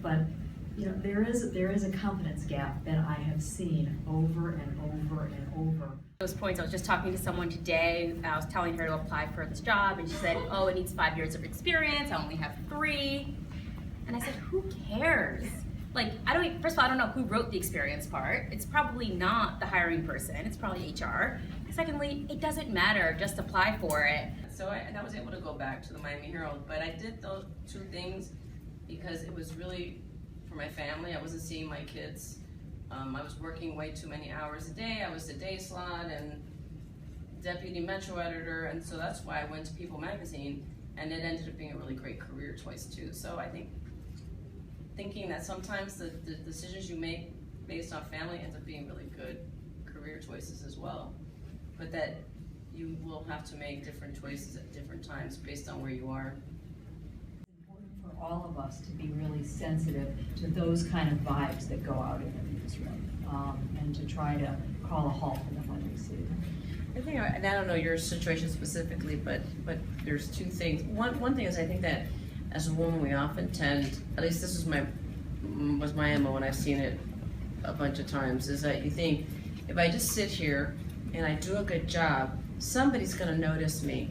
But you know, there is a confidence gap that I have seen over and over and over. Those points, I was just talking to someone today. I was telling her to apply for this job, and she said, "Oh, it needs 5 years of experience. I only have 3." And I said, "Who cares? Like, first of all, I don't know who wrote the experience part. It's probably not the hiring person. It's probably HR. Secondly, it doesn't matter. Just apply for it." So I was able to go back to the Miami Herald, but I did those 2 things because it was really for my family. I wasn't seeing my kids. I was working way too many hours a day. I was the day slot and deputy metro editor, and so that's why I went to People magazine, and it ended up being a really great career choice too. So I think thinking that sometimes the decisions you make based on family ends up being really good career choices as well, but that you will have to make different choices at different times based on where you are. It's important for all of us to be really sensitive to those kind of vibes that go out in the newsroom, and to try to call a halt to them when we see them. I think, and I don't know your situation specifically, but there's 2 things. One thing is I think that as a woman we often tend, at least this was my MO, and I've seen it a bunch of times, is that you think if I just sit here and I do a good job, somebody's going to notice me,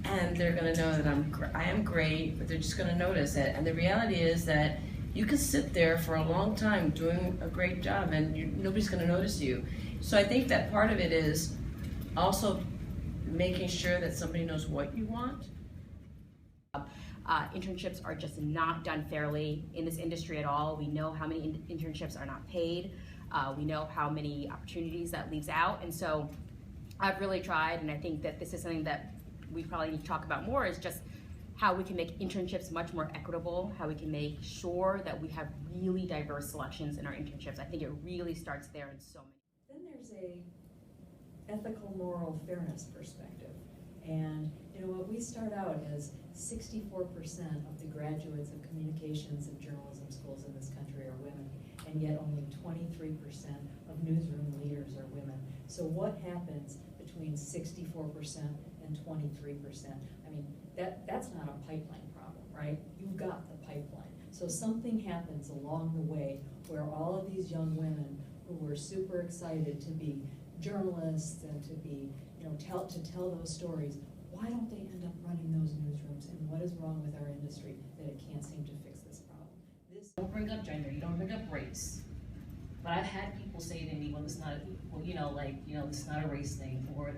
and they're going to know that I am great, but they're just going to notice it. And the reality is that you can sit there for a long time doing a great job, and nobody's going to notice you. So I think that part of it is also making sure that somebody knows what you want. Internships are just not done fairly in this industry at all. We know how many internships are not paid. We know how many opportunities that leaves out. And so I've really tried, and I think that this is something that we probably need to talk about more, is just how we can make internships much more equitable, how we can make sure that we have really diverse selections in our internships. I think it really starts there in so many. Then there's a ethical, moral fairness perspective. And you know what, we start out as 64% of the graduates of communications and journalism schools in this country are women, and yet only 23% of newsroom leaders are women. So what happens between 64% and 23%? I mean, that's not a pipeline problem, right? You've got the pipeline. So something happens along the way where all of these young women who were super excited to be journalists and to be, you know, tell those stories, why don't they end up running those newsrooms? And what is wrong with our industry that it can't seem to fix this problem? Don't bring up gender, you don't bring up race. But I've had people say to me, well, it's not, well, this is not a race thing, or,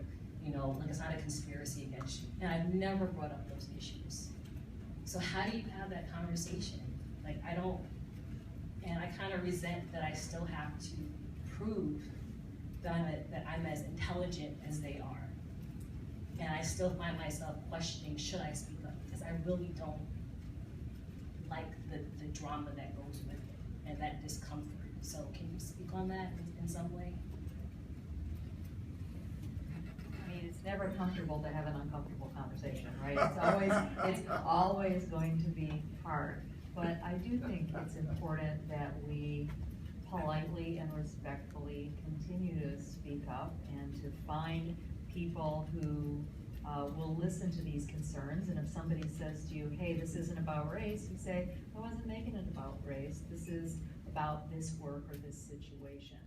like it's not a conspiracy against you. And I've never brought up those issues. So how do you have that conversation? Like, I don't, and I kind of resent that I still have to prove that I'm as intelligent as they are. And I still find myself questioning, should I speak up? Because I really don't like the drama that goes with it and that discomfort. So can you speak on that in some way? I mean, it's never comfortable to have an uncomfortable conversation, right? It's always going to be hard. But I do think it's important that we politely and respectfully continue to speak up and to find people who will listen to these concerns. And if somebody says to you, hey, this isn't about race, you say, I wasn't making it about race. This is about this work or this situation.